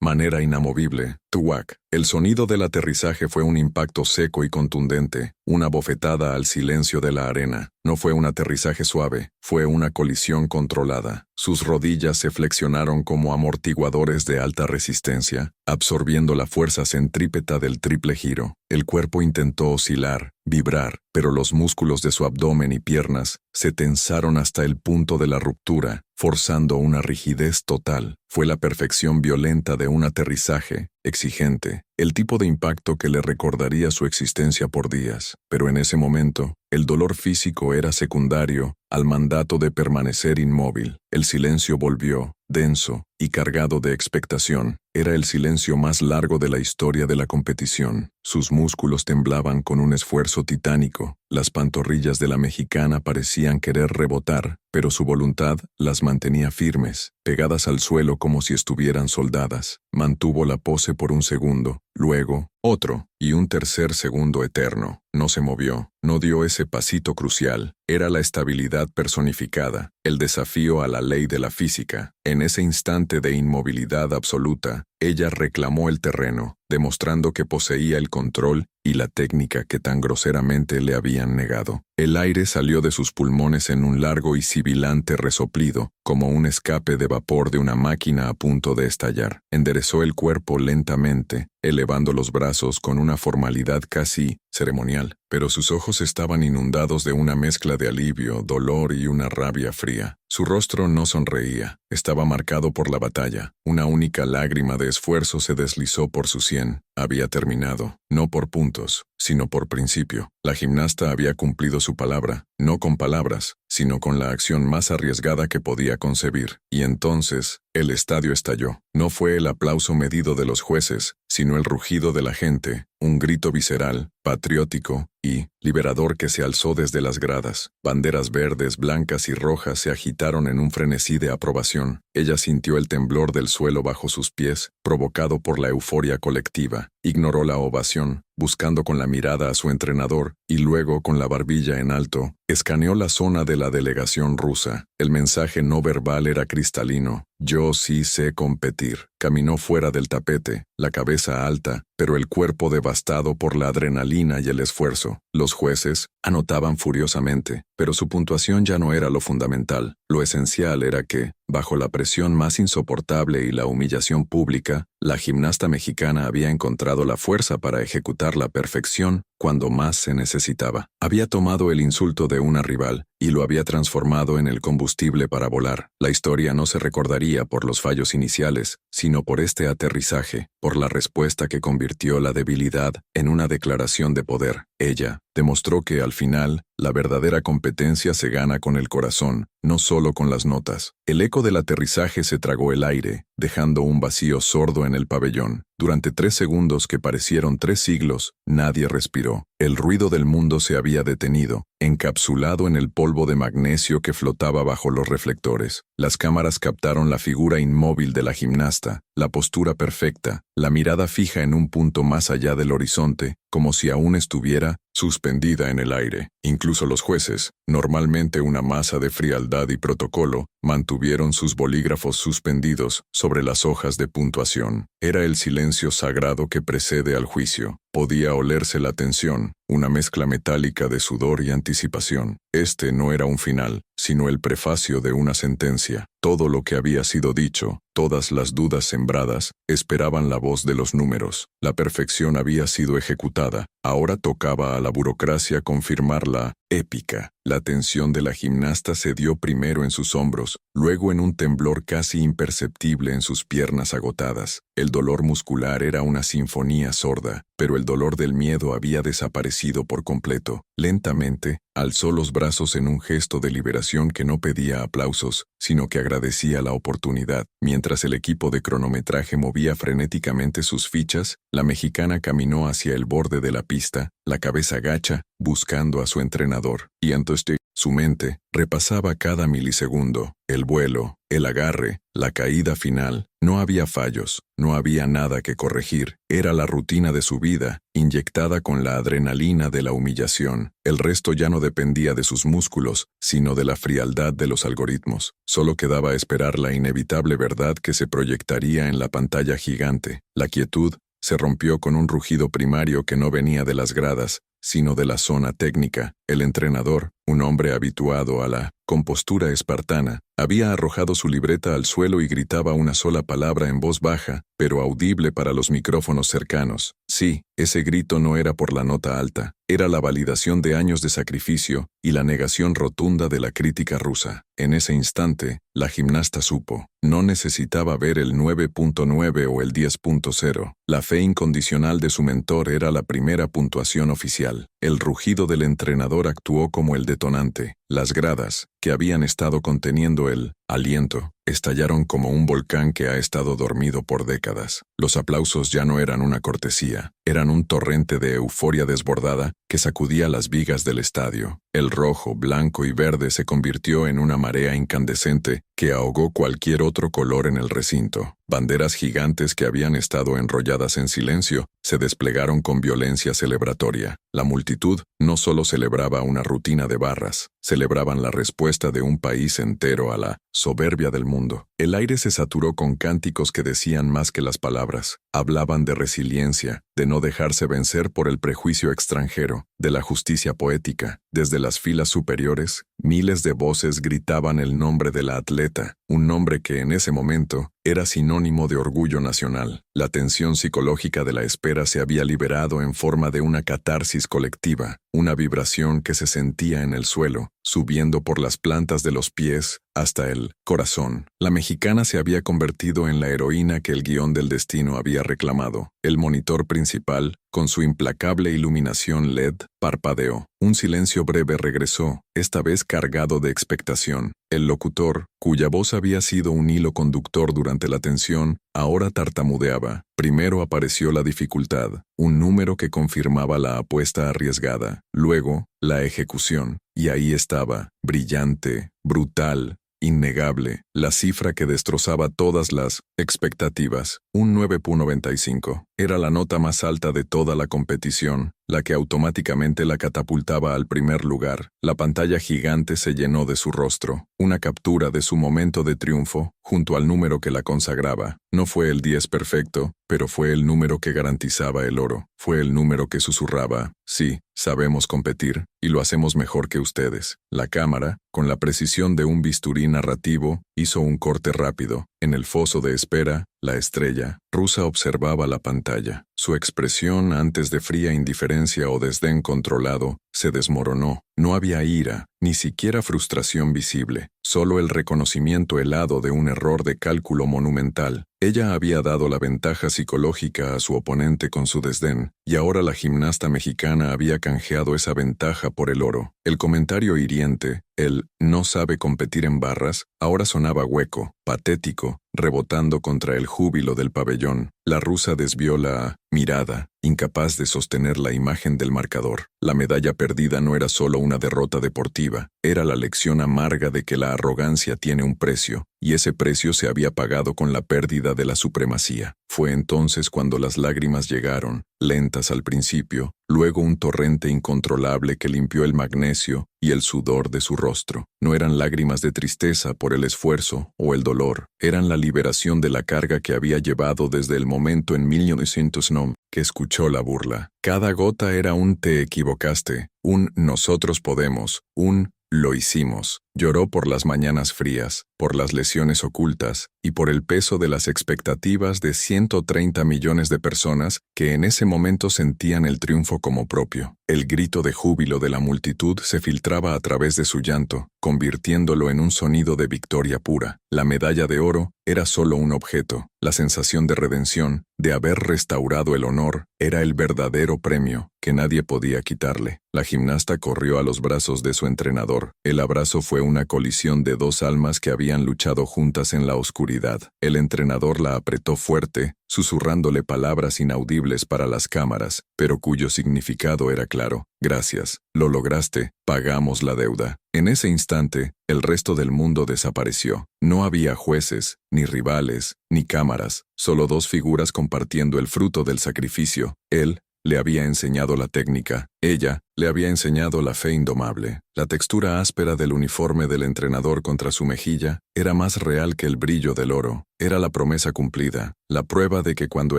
manera inamovible. Tuac. El sonido del aterrizaje fue un impacto seco y contundente, una bofetada al silencio de la arena. No fue un aterrizaje suave, fue una colisión controlada. Sus rodillas se flexionaron como amortiguadores de alta resistencia, absorbiendo la fuerza centrípeta del triple giro. El cuerpo intentó oscilar, vibrar, pero los músculos de su abdomen y piernas se tensaron hasta el punto de la ruptura, forzando una rigidez total. Fue la perfección violenta de un aterrizaje exigente, el tipo de impacto que le recordaría su existencia por días. Pero en ese momento, el dolor físico era secundario al mandato de permanecer inmóvil. El silencio volvió, denso y cargado de expectación. Era el silencio más largo de la historia de la competición. Sus músculos temblaban con un esfuerzo titánico. Las pantorrillas de la mexicana parecían querer rebotar, pero su voluntad las mantenía firmes, pegadas al suelo como si estuvieran soldadas. Mantuvo la pose por un segundo, luego, otro, y un tercer segundo eterno. No se movió, no dio ese pasito crucial. Era la estabilidad personificada, el desafío a la ley de la física. En ese instante de inmovilidad absoluta, ella reclamó el terreno, demostrando que poseía el control y la técnica que tan groseramente le habían negado. El aire salió de sus pulmones en un largo y sibilante resoplido, como un escape de vapor de una máquina a punto de estallar. Enderezó el cuerpo lentamente, elevando los brazos con una formalidad casi ceremonial, pero sus ojos estaban inundados de una mezcla de alivio, dolor y una rabia fría. Su rostro no sonreía, estaba marcado por la batalla. Una única lágrima de esfuerzo se deslizó por su sien. Había terminado, no por puntos, sino por principio. La gimnasta había cumplido su palabra, no con palabras, sino con la acción más arriesgada que podía concebir. Y entonces, el estadio estalló. No fue el aplauso medido de los jueces, sino el rugido de la gente, un grito visceral, patriótico y liberador que se alzó desde las gradas. Banderas verdes, blancas y rojas se agitaron en un frenesí de aprobación. Ella sintió el temblor del suelo bajo sus pies, provocado por la euforia colectiva. Ignoró la ovación, buscando con la mirada a su entrenador, y luego, con la barbilla en alto, escaneó la zona de la delegación rusa. El mensaje no verbal era cristalino. Yo sí sé competir. Caminó fuera del tapete, la cabeza alta, pero el cuerpo devastado por la adrenalina y el esfuerzo. Los jueces anotaban furiosamente, pero su puntuación ya no era lo fundamental. Lo esencial era que, bajo la presión más insoportable y la humillación pública, la gimnasta mexicana había encontrado la fuerza para ejecutar la perfección cuando más se necesitaba. Había tomado el insulto de una rival y lo había transformado en el combustible para volar. La historia no se recordaría por los fallos iniciales, sino por este aterrizaje, por la respuesta que convirtió la debilidad en una declaración de poder. Ella demostró que, al final, la verdadera competencia se gana con el corazón, no solo con las notas. El eco del aterrizaje se tragó el aire, dejando un vacío sordo en el pabellón. Durante 3 segundos que parecieron 3 siglos, nadie respiró. El ruido del mundo se había detenido, encapsulado en el polvo de magnesio que flotaba bajo los reflectores. Las cámaras captaron la figura inmóvil de la gimnasta, la postura perfecta, la mirada fija en un punto más allá del horizonte, como si aún estuviera suspendida en el aire. Incluso los jueces, normalmente una masa de frialdad y protocolo, mantuvieron sus bolígrafos suspendidos sobre las hojas de puntuación. Era el silencio sagrado que precede al juicio. Podía olerse la tensión, una mezcla metálica de sudor y anticipación. Este no era un final, sino el prefacio de una sentencia. Todo lo que había sido dicho, todas las dudas sembradas, esperaban la voz de los números. La perfección había sido ejecutada. Ahora tocaba a la burocracia confirmar la épica. La tensión de la gimnasta se dio primero en sus hombros, luego en un temblor casi imperceptible en sus piernas agotadas. El dolor muscular era una sinfonía sorda, pero el dolor del miedo había desaparecido por completo. Lentamente, alzó los brazos en un gesto de liberación que no pedía aplausos, sino que agradecía la oportunidad. Mientras el equipo de cronometraje movía frenéticamente sus fichas, la mexicana caminó hacia el borde de la pista, la cabeza gacha, buscando a su entrenador. Y entonces, su mente repasaba cada milisegundo, el vuelo, el agarre, la caída final. No había fallos, no había nada que corregir. Era la rutina de su vida, inyectada con la adrenalina de la humillación. El resto ya no dependía de sus músculos, sino de la frialdad de los algoritmos. Solo quedaba esperar la inevitable verdad que se proyectaría en la pantalla gigante. La quietud se rompió con un rugido primario que no venía de las gradas, sino de la zona técnica. El entrenador, un hombre habituado a la compostura espartana, había arrojado su libreta al suelo y gritaba una sola palabra en voz baja, pero audible para los micrófonos cercanos. Sí, ese grito no era por la nota alta, era la validación de años de sacrificio y la negación rotunda de la crítica rusa. En ese instante, la gimnasta supo. No necesitaba ver el 9.9 o el 10.0. La fe incondicional de su mentor era la primera puntuación oficial. El rugido del entrenador actuó como el detonante. Las gradas, que habían estado conteniendo el aliento, estallaron como un volcán que ha estado dormido por décadas. Los aplausos ya no eran una cortesía, eran un torrente de euforia desbordada que sacudía las vigas del estadio. El rojo, blanco y verde se convirtió en una marea incandescente que ahogó cualquier otro color en el recinto. Banderas gigantes que habían estado enrolladas en silencio se desplegaron con violencia celebratoria. La multitud no solo celebraba una rutina de barras, celebraban la respuesta de un país entero a la soberbia del mundo. El aire se saturó con cánticos que decían más que las palabras. Hablaban de resiliencia, de no dejarse vencer por el prejuicio extranjero, de la justicia poética. Desde las filas superiores, miles de voces gritaban el nombre de la atleta, un nombre que en ese momento era sinónimo de orgullo nacional. La tensión psicológica de la espera se había liberado en forma de una catarsis colectiva, una vibración que se sentía en el suelo, subiendo por las plantas de los pies hasta el corazón. La mexicana se había convertido en la heroína que el guión del destino había reclamado. El monitor principal, con su implacable iluminación LED, parpadeó. Un silencio breve regresó, esta vez cargado de expectación. El locutor, cuya voz había sido un hilo conductor durante la tensión, ahora tartamudeaba. Primero apareció la dificultad, un número que confirmaba la apuesta arriesgada. Luego, la ejecución. Y ahí estaba, brillante, brutal, innegable, la cifra que destrozaba todas las expectativas, un 9.95. Era la nota más alta de toda la competición, la que automáticamente la catapultaba al primer lugar. La pantalla gigante se llenó de su rostro, una captura de su momento de triunfo, junto al número que la consagraba. No fue el 10 perfecto, pero fue el número que garantizaba el oro. Fue el número que susurraba, sí, sabemos competir, y lo hacemos mejor que ustedes. La cámara, con la precisión de un bisturí narrativo, hizo un corte rápido. En el foso de espera, la estrella rusa observaba la pantalla. Su expresión, antes de fría indiferencia o desdén controlado, se desmoronó. No había ira, ni siquiera frustración visible, solo el reconocimiento helado de un error de cálculo monumental. Ella había dado la ventaja psicológica a su oponente con su desdén, y ahora la gimnasta mexicana había canjeado esa ventaja por el oro. El comentario hiriente, el «no sabe competir en barras», ahora sonaba hueco, patético, rebotando contra el júbilo del pabellón. La rusa desvió la mirada, incapaz de sostener la imagen del marcador. La medalla perdida no era solo una derrota deportiva, era la lección amarga de que la arrogancia tiene un precio, y ese precio se había pagado con la pérdida de la supremacía. Fue entonces cuando las lágrimas llegaron, lentas al principio, luego un torrente incontrolable que limpió el magnesio y el sudor de su rostro. No eran lágrimas de tristeza por el esfuerzo o el dolor, eran la liberación de la carga que había llevado desde el momento en 1909 que escuchó la burla. Cada gota era un "te equivocaste", un "nosotros podemos", un "lo hicimos". Lloró por las mañanas frías, por las lesiones ocultas y por el peso de las expectativas de 130 millones de personas que en ese momento sentían el triunfo como propio. El grito de júbilo de la multitud se filtraba a través de su llanto, convirtiéndolo en un sonido de victoria pura. La medalla de oro era solo un objeto. La sensación de redención, de haber restaurado el honor, era el verdadero premio que nadie podía quitarle. La gimnasta corrió a los brazos de su entrenador. El abrazo fue una colisión de dos almas que habían luchado juntas en la oscuridad. El entrenador la apretó fuerte, susurrándole palabras inaudibles para las cámaras, pero cuyo significado era claro. Gracias, lo lograste, pagamos la deuda. En ese instante, el resto del mundo desapareció. No había jueces, ni rivales, ni cámaras, solo dos figuras compartiendo el fruto del sacrificio. Él le había enseñado la técnica, ella le había enseñado la fe indomable. La textura áspera del uniforme del entrenador contra su mejilla era más real que el brillo del oro. Era la promesa cumplida, la prueba de que cuando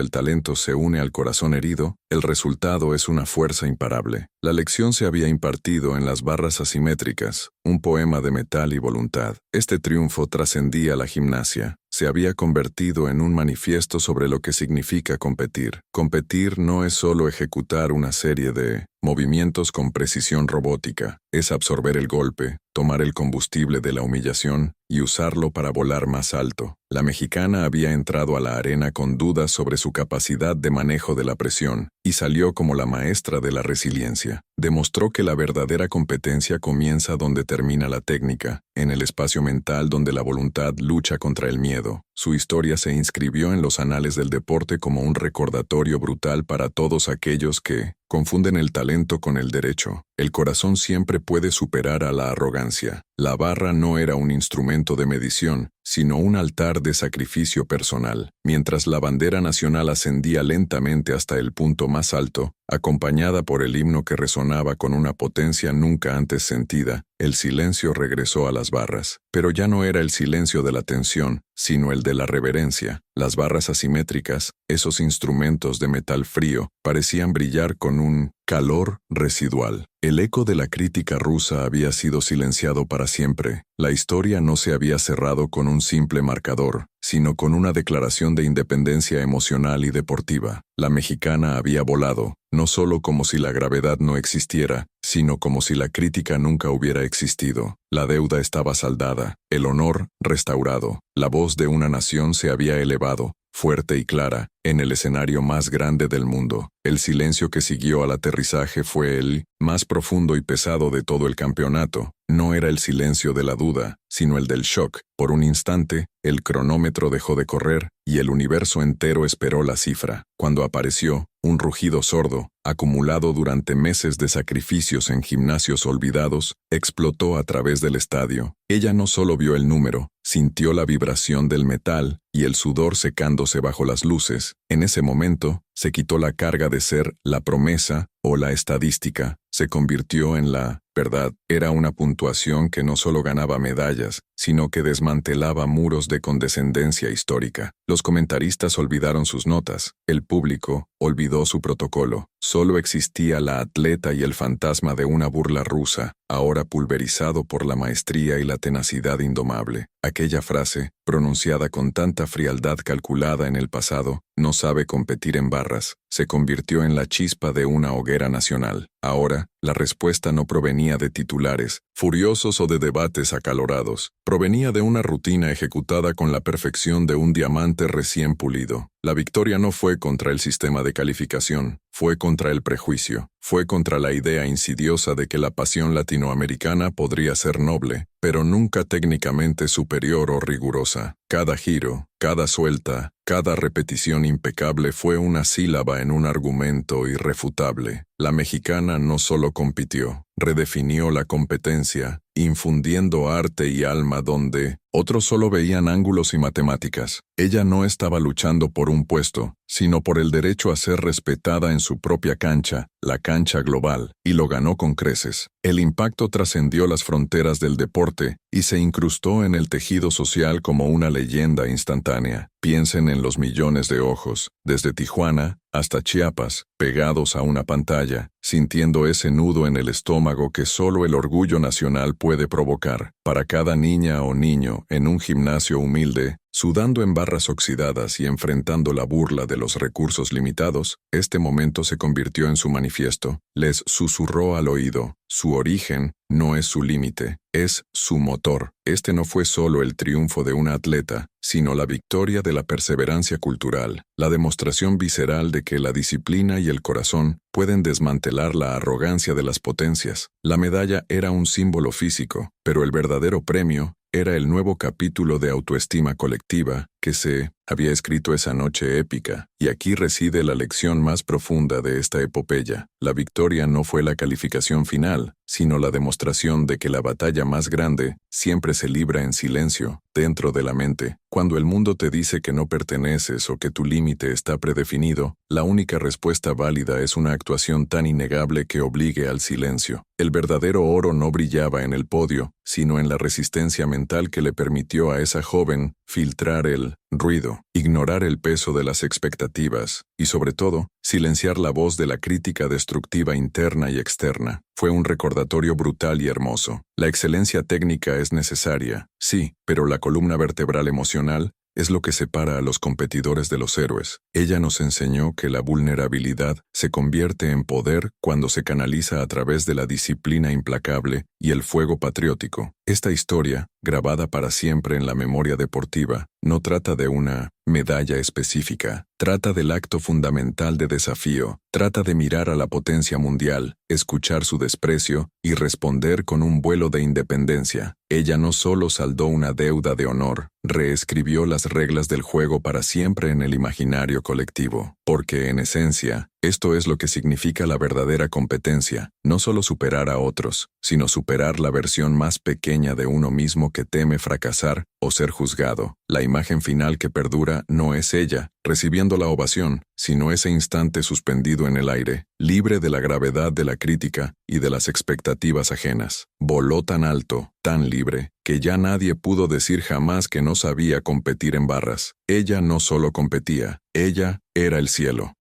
el talento se une al corazón herido, el resultado es una fuerza imparable. La lección se había impartido en las barras asimétricas, un poema de metal y voluntad. Este triunfo trascendía la gimnasia. Se había convertido en un manifiesto sobre lo que significa competir. Competir no es solo ejecutar una serie de movimientos con precisión robótica, es absorber el golpe, tomar el combustible de la humillación y usarlo para volar más alto. La mexicana había entrado a la arena con dudas sobre su capacidad de manejo de la presión y salió como la maestra de la resiliencia. Demostró que la verdadera competencia comienza donde termina la técnica, en el espacio mental donde la voluntad lucha contra el miedo. Su historia se inscribió en los anales del deporte como un recordatorio brutal para todos aquellos que confunden el talento con el derecho. El corazón siempre puede superar a la arrogancia. La barra no era un instrumento de medición, sino un altar de sacrificio personal. Mientras la bandera nacional ascendía lentamente hasta el punto más alto, acompañada por el himno que resonaba con una potencia nunca antes sentida, el silencio regresó a las barras. Pero ya no era el silencio de la tensión, sino el de la reverencia. Las barras asimétricas, esos instrumentos de metal frío, parecían brillar con un calor residual. El eco de la crítica rusa había sido silenciado para siempre. La historia no se había cerrado con un simple marcador, sino con una declaración de independencia emocional y deportiva. La mexicana había volado, no solo como si la gravedad no existiera, sino como si la crítica nunca hubiera existido. La deuda estaba saldada, el honor restaurado. La voz de una nación se había elevado, fuerte y clara, en el escenario más grande del mundo. El silencio que siguió al aterrizaje fue el más profundo y pesado de todo el campeonato. No era el silencio de la duda, sino el del shock. Por un instante, el cronómetro dejó de correr y el universo entero esperó la cifra. Cuando apareció, un rugido sordo, acumulado durante meses de sacrificios en gimnasios olvidados, explotó a través del estadio. Ella no solo vio el número, sintió la vibración del metal y el sudor secándose bajo las luces. En ese momento, se quitó la carga de ser la promesa o la estadística. Se convirtió en la verdad. Era una puntuación que no solo ganaba medallas, sino que desmantelaba muros de condescendencia histórica. Los comentaristas olvidaron sus notas. El público olvidó su protocolo. Solo existía la atleta y el fantasma de una burla rusa, ahora pulverizado por la maestría y la tenacidad indomable. Aquella frase, pronunciada con tanta frialdad calculada en el pasado, no sabe competir en barras, se convirtió en la chispa de una hoguera nacional. Ahora, la respuesta no provenía de titulares, furiosos o de debates acalorados. Provenía de una rutina ejecutada con la perfección de un diamante recién pulido. La victoria no fue contra el sistema de calificación, fue contra el prejuicio, fue contra la idea insidiosa de que la pasión latinoamericana podría ser noble, pero nunca técnicamente superior o rigurosa. Cada giro, cada suelta, cada repetición impecable fue una sílaba en un argumento irrefutable. La mexicana no solo compitió, redefinió la competencia, infundiendo arte y alma donde otros solo veían ángulos y matemáticas. Ella no estaba luchando por un puesto, sino por el derecho a ser respetada en su propia cancha, la cancha global, y lo ganó con creces. El impacto trascendió las fronteras del deporte y se incrustó en el tejido social como una leyenda instantánea. Piensen en los millones de ojos, desde Tijuana hasta Chiapas, pegados a una pantalla, sintiendo ese nudo en el estómago que solo el orgullo nacional puede provocar. Para cada niña o niño, en un gimnasio humilde, sudando en barras oxidadas y enfrentando la burla de los recursos limitados, este momento se convirtió en su manifiesto. Les susurró al oído: su origen no es su límite, es su motor. Este no fue solo el triunfo de una atleta, sino la victoria de la perseverancia cultural, la demostración visceral de que la disciplina y el corazón pueden desmantelar la arrogancia de las potencias. La medalla era un símbolo físico, pero el verdadero premio era el nuevo capítulo de autoestima colectiva que se había escrito esa noche épica, y aquí reside la lección más profunda de esta epopeya. La victoria no fue la calificación final, sino la demostración de que la batalla más grande siempre se libra en silencio, dentro de la mente. Cuando el mundo te dice que no perteneces o que tu límite está predefinido, la única respuesta válida es una actuación tan innegable que obligue al silencio. El verdadero oro no brillaba en el podio, sino en la resistencia mental que le permitió a esa joven filtrar el ruido, ignorar el peso de las expectativas y, sobre todo, silenciar la voz de la crítica destructiva interna y externa. Fue un recordatorio brutal y hermoso. La excelencia técnica es necesaria, sí, pero la columna vertebral emocional es lo que separa a los competidores de los héroes. Ella nos enseñó que la vulnerabilidad se convierte en poder cuando se canaliza a través de la disciplina implacable y el fuego patriótico. Esta historia, grabada para siempre en la memoria deportiva, no trata de una medalla específica, trata del acto fundamental de desafío, trata de mirar a la potencia mundial, escuchar su desprecio y responder con un vuelo de independencia. Ella no solo saldó una deuda de honor, reescribió las reglas del juego para siempre en el imaginario colectivo, porque en esencia, esto es lo que significa la verdadera competencia, no solo superar a otros, sino superar la versión más pequeña de uno mismo que teme fracasar o ser juzgado. La imagen final que perdura no es ella, recibiendo la ovación, sino ese instante suspendido en el aire, libre de la gravedad de la crítica y de las expectativas ajenas. Voló tan alto, tan libre, que ya nadie pudo decir jamás que no sabía competir en barras. Ella no solo competía, ella era el cielo.